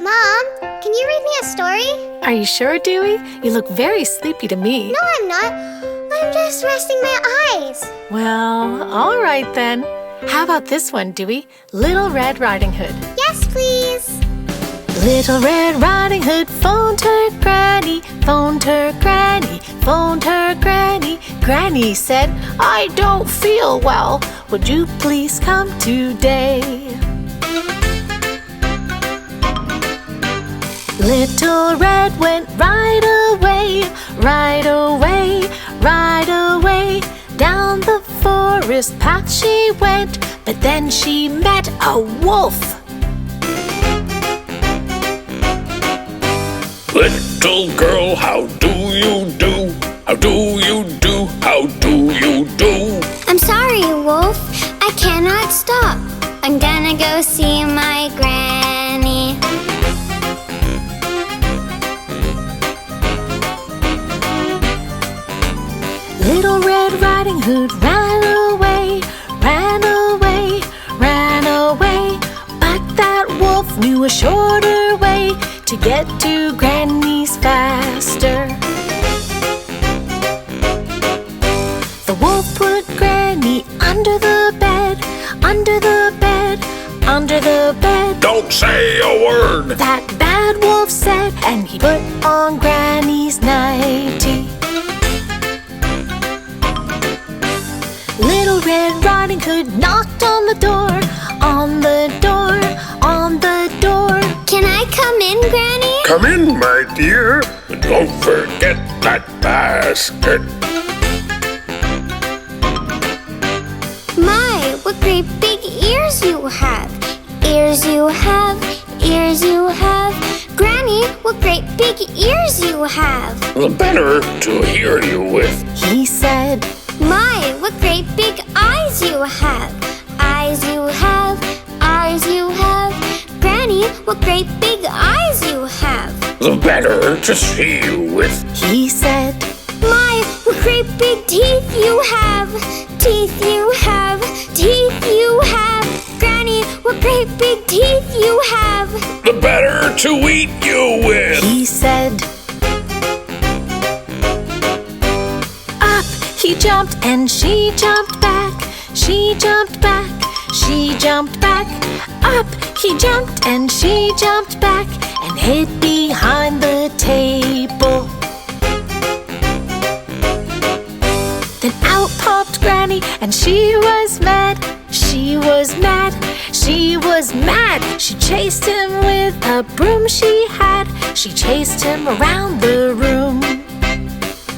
Mom, can you read me a story? Are you sure, Dewey? You look very sleepy to me. No, I'm not. I'm just resting my eyes. Well, all right then. How about this one, Dewey? Little Red Riding Hood. Yes, please. Little Red Riding Hood phoned her granny, phoned her granny, phoned her granny. Granny said, I don't feel well. Would you please come today? Little Red went right away, right away, right away. Down the forest path she went, but then she met a wolf. Little girl, how do you do? How do you do? How do you do? I'm sorry, Wolf. I cannot stop. I'm gonna go see my granny. Little Red Riding Hood ran away, ran away, ran away. But that wolf knew a shorter way to get to Granny's faster. The wolf put Granny under the bed, under the bed, under the bed. Don't say a word! That bad wolf said, and he put on Granny's nightie. Little Red Riding Hood knocked on the door, on the door, on the door. Can I come in, Granny? Come in, my dear, but don't forget that basket. My, what great big ears you have. Ears you have, ears you have. Granny, what great big ears you have. The better to hear you with. He said, My, what great big eyes you have. Eyes you have, eyes you have. Granny, what great big eyes you have. The better to see you with. he said, My, what great big teeth you have. Teeth you have, teeth you have. Granny, what great big teeth you have. The better to eat you with. he said. Up he jumped and she jumped back. She jumped back, she jumped back. Up he jumped and she jumped back and hid behind the table. Then out popped Granny and she was mad. She was mad, she was mad. She chased him with a broom she had. She chased him around the room.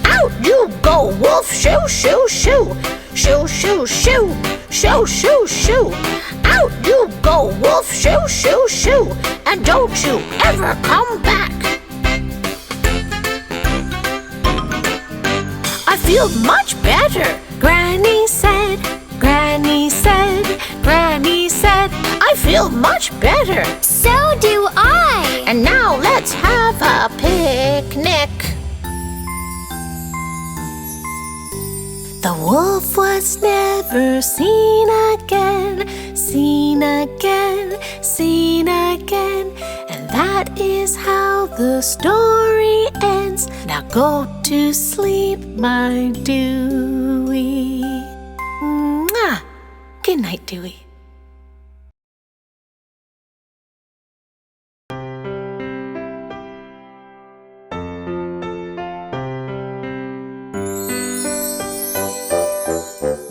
Out you go, wolf, shoo, shoo, shoo. Shoo, shoo, shoo, shoo, shoo, shoo. Out you go, wolf, shoo, shoo, shoo. And don't you ever come back. I feel much better, Granny said. Granny said, Granny said, I feel much better. So do I. And now let's have a picnic. The wolf was never seen again, seen again, seen again. And that is how the story ends. Now go to sleep, my Dewey. Mwah. Good night, Dewey.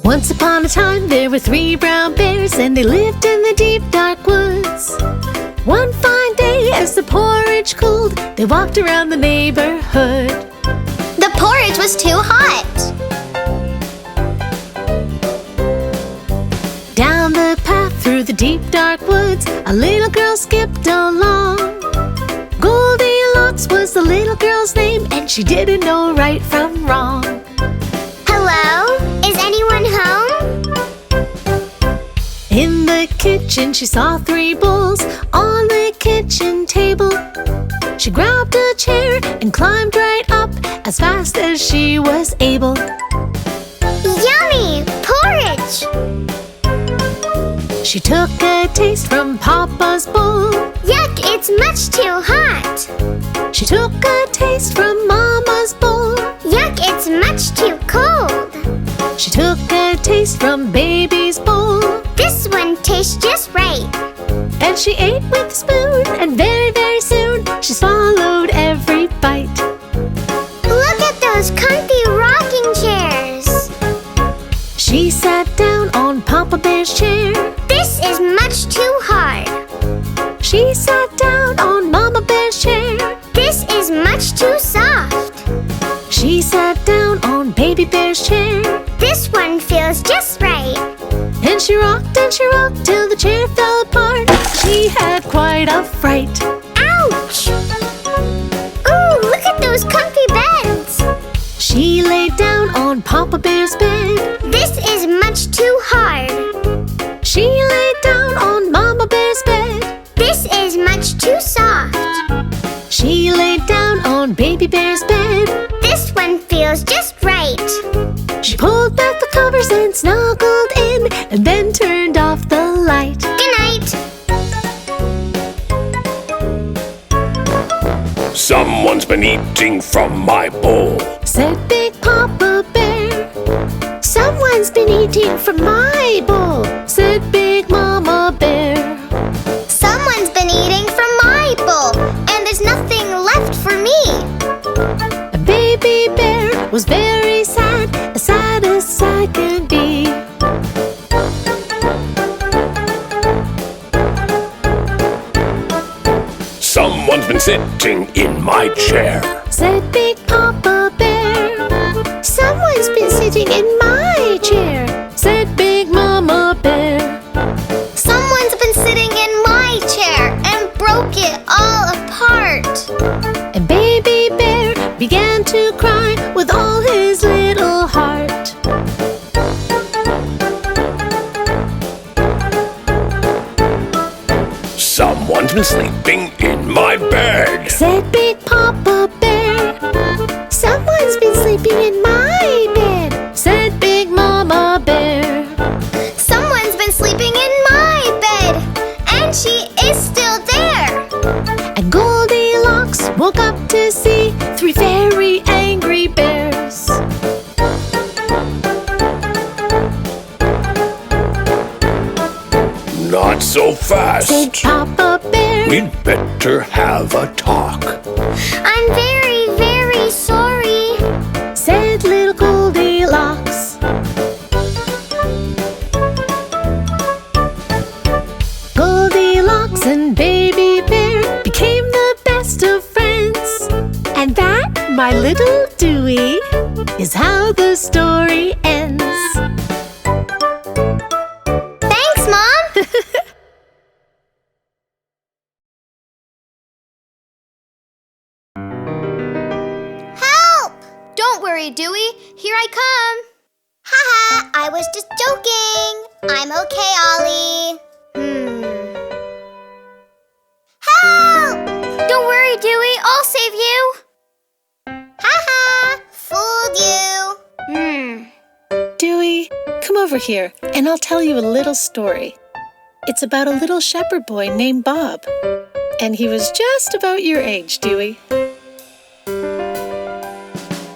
Once upon a time there were 3 brown bears, and they lived in the deep dark woods. One fine day as the porridge cooled, they walked around the neighborhood. The porridge was too hot. Down the path through the deep dark woods, a little girl skipped along. Goldilocks was the little girl's name, and she didn't know right from wrong. Hello? Is anyone home? In the kitchen she saw 3 bowls on the kitchen table. She grabbed a chair and climbed right up as fast as she was able. Yummy! Porridge! She took a taste from Papa's bowl. Yuck, it's much too hot. She took a taste from Mama's bowl. Yuck, it's much too cold. She took a taste from Baby's bowl. This one tastes just right. And she ate with a spoon, and very, very soon she swallowed every bite. Look at those comfy rocking chairs. She sat down on Papa Bear's chair. This is much too hard. She sat down on Mama Bear's chair. This is much too soft. She sat down on Baby Bear's chair. This one feels just right. And she rocked till the chair fell apart. She had quite a fright. Ouch! Ooh, look at those comfy beds. She lay down on Papa Bear's bed. This is much too hard. She lay down on Mama Bear's bed. This is much too soft. She lay down on Baby Bear's bed. This one feels just right. She pulled back the covers and snuggled in, and then turned off the light. Good night. Someone's been eating from my bowl, said Big Papa Bear. Someone's been eating from my bowl, said Big Mama Bear. Someone's been eating from my bowl, and there's nothing left for me. Baby Bear was very sad, as sad as sad can be. someone's been sitting in my chair, said Big Papa Bear. Someone's been sitting in my chair, said Big Mama Bear. Someone's been sitting in my chair and broke it all apart. And Baby Bear began to cry with all his little heart. someone's been sleeping in my bed, said Big Papa Bear. Someone's been sleeping in my bed, said Big Mama Bear. Someone's been sleeping in my bed, and she is still there. And Goldilocks woke up to see 3 very angry bears. not so fast. Said Papa Bear. We'd better have a talk. I'm very, very sorry, said little Goldilocks. Goldilocks and Baby Bear became the best of friends. And that, my little Dewey, is how the story ends. Thanks, Mom. Help! Don't worry, Dewey. Here I come. Haha, I was just joking. I'm okay, Ollie. Help! Don't worry, Dewey. I'll save you. Haha, fooled you. Dewey, come over here, and I'll tell you a little story. It's about a little shepherd boy named Bob. And he was just about your age, Dewey.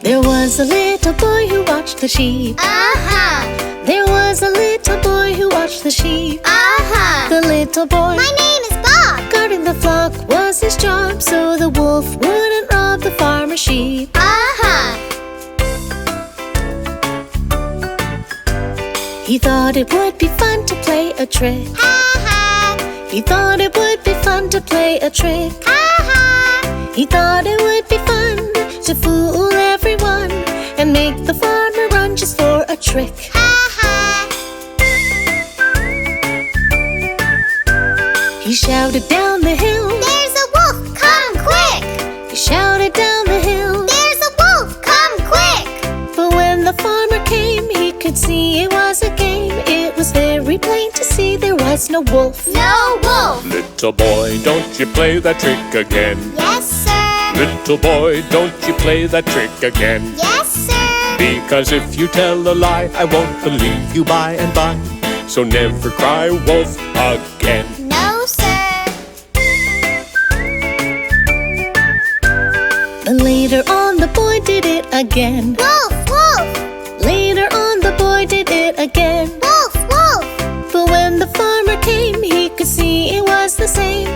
There was a little boy who watched the sheep. There was a little boy who watched the sheep. The little boy, My name is Bob. guarding the flock was his job, so the wolf wouldn't rob the farmer's sheep. He thought it would be fun to play a trick. He thought it would be fun to play a trick. He thought it would be fun to fool everyone and make the farmer run just for a trick. He shouted down the hill. There's a wolf, come quick! He shouted down the hill. There's a wolf, come quick! But when the farmer came, he could see it was a game. It was very plain to see there was no wolf. No wolf! Little boy, don't you play that trick again. Yes, sir! Little boy, don't you play that trick again. Yes, sir! Because if you tell a lie, I won't believe you by and by. So never cry wolf again. No, sir! Later on the boy did it again. Wolf, wolf, Later on the boy did it again. wolf, wolf. But when the farmer came, he could see it was the same.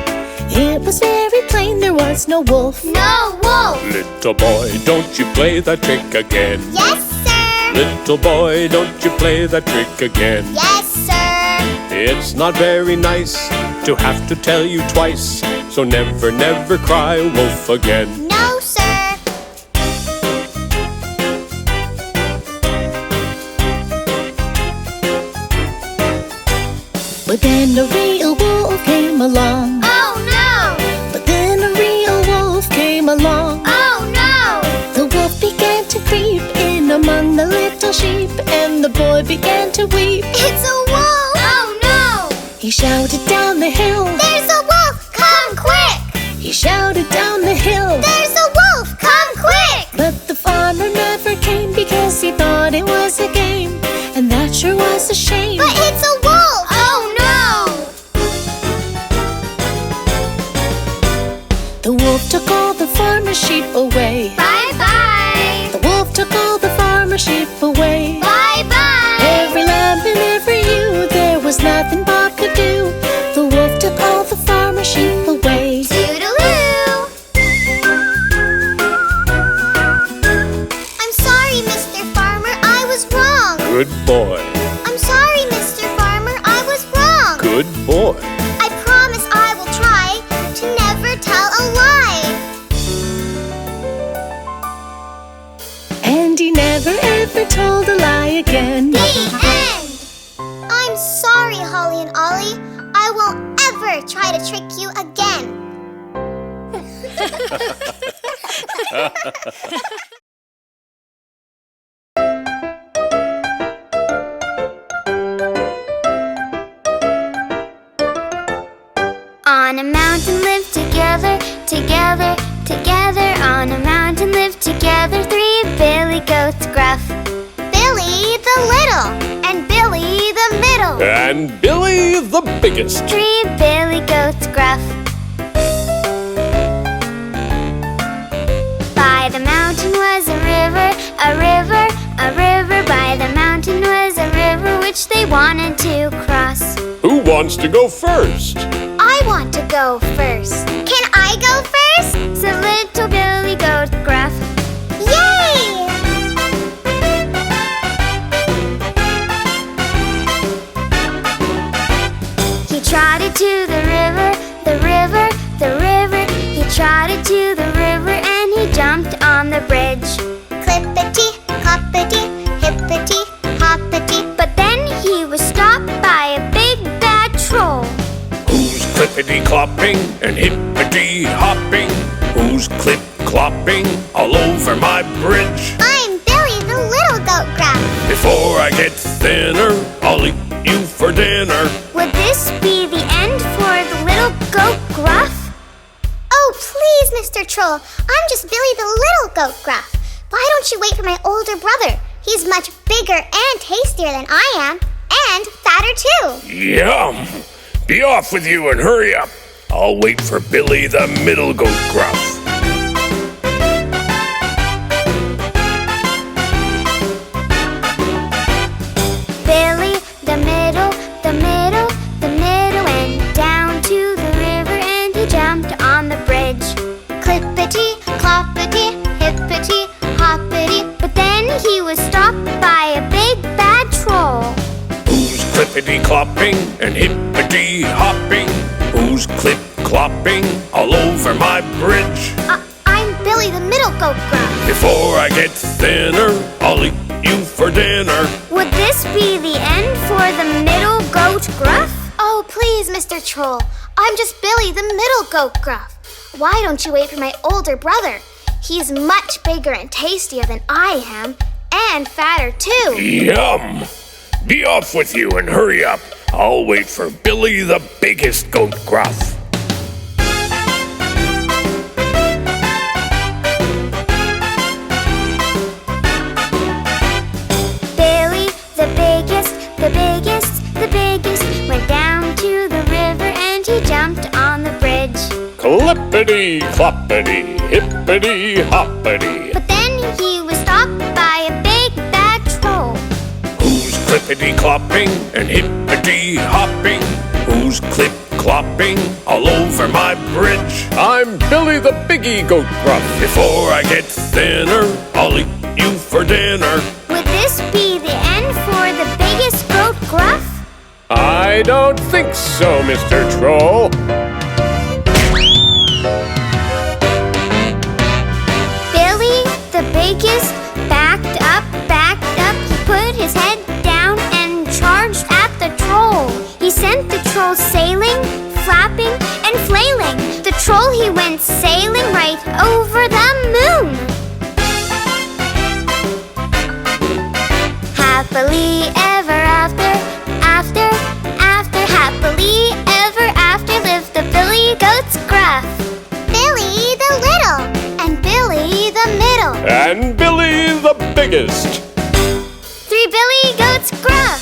It was very plain there was no wolf. No wolf. Little boy, don't you play that trick again. Yes, sir. Little boy, don't you play that trick again. Yes, sir. It's not very nice to have to tell you twice, so never, never cry wolf again. No, sir. But then a real wolf came along. Oh, no. But then a real wolf came along. Oh, no. The wolf began to creep in among the little sheep, and the boy began to weep. It's a wolf. Oh, no. He shouted down the hill. There's a wolf. Come quick. He shouted down the hill. There's a wolf. Come quick. But the farmer never came because he thought it was a game, and that sure was a shame. But it's a wolf. Oh, no. The wolf took all the farmer's sheep away. Bye-bye. The wolf took all the farmer's sheep away. Bye-bye. Every lamb and every ewe, there was nothing Bob could do. The wolf took all the farmer's sheep away. Toodaloo. I'm sorry, Mr. Farmer, I was wrong. Good boy. I'm sorry, Mr. Farmer, I was wrong. Good boy. I promise I will try to never tell a lie. And he never ever told a lie again. The end. I'm sorry, Holly and Ollie. I won't ever try to trick you again. On a mountain lived together, together, together. On a mountain lived together three Billy Goats Gruff. Billy the little, and Billy the middle. And Billy the biggest. Three Billy Goats Gruff. By the mountain was a river, a river, a river. By the mountain was a river which they wanted to cross. Who wants to go first? I want to go first. Can I go first? Said little Billy Goat Gruff. Yay! He trotted to the river, the river, the river. He trotted to the river and he jumped on the bridge. Clippity, cloppity, hippity, hoppity. But then he was stopped by a big bad troll. Who's clippity-clopping and hippity-hopping? Who's clip-clopping all over my bridge? I'm Billy the little goat Gruff. Before I get thinner, I'll eat you for dinner. Would this be the end for the little goat Gruff? Oh, please, Mr. Troll. I'm just Billy the little goat Gruff. Why don't you wait for my older brother? He's much bigger and tastier than I am, and fatter too. Yum! Be off with you and hurry up. I'll wait for Billy the middle goat Gruff. Billy the middle, the middle, the middle went down to the river and he jumped on the bridge. Clippity, cloppity, hippity, hoppity. But then he was stopped by a big bad troll. Who's clippity-clopping and hippity-hopping? Who's clip-clopping all over my bridge? I'm Billy the middle goat Gruff. Before I get thinner, I'll eat you for dinner. Would this be the end for the middle goat Gruff? Oh, please, Mr. Troll. I'm just Billy the middle goat Gruff. Why don't you wait for my older brother? He's much bigger and tastier than I am, and fatter too. Yum! Be off with you and hurry up. I'll wait for Billy the biggest goat Gruff. Billy the biggest, the biggest, the biggest went down to the river and he jumped on the bridge. Clip Clippity, cloppity, hippity, hoppity. But then he was stopped by a big bad troll. Who's clippity clopping and hippity hopping? Who's clip clopping all over my bridge? I'm Billy the Biggie Goat Gruff. Before I get thinner, I'll eat you for dinner. Would this be the end for the biggest goat, Gruff? I don't think so, Mr. Troll. Billy, the biggest, backed up. He put his head down and charged at the troll. He sent the troll sailing, flapping, and flailing. The troll, he went sailing right over the moon. Happily ever after, happily ever after lived the Billy Goats Gruff. Billy the little, and Billy the middle, And Billy the biggest. 3 Billy Goats Gruff.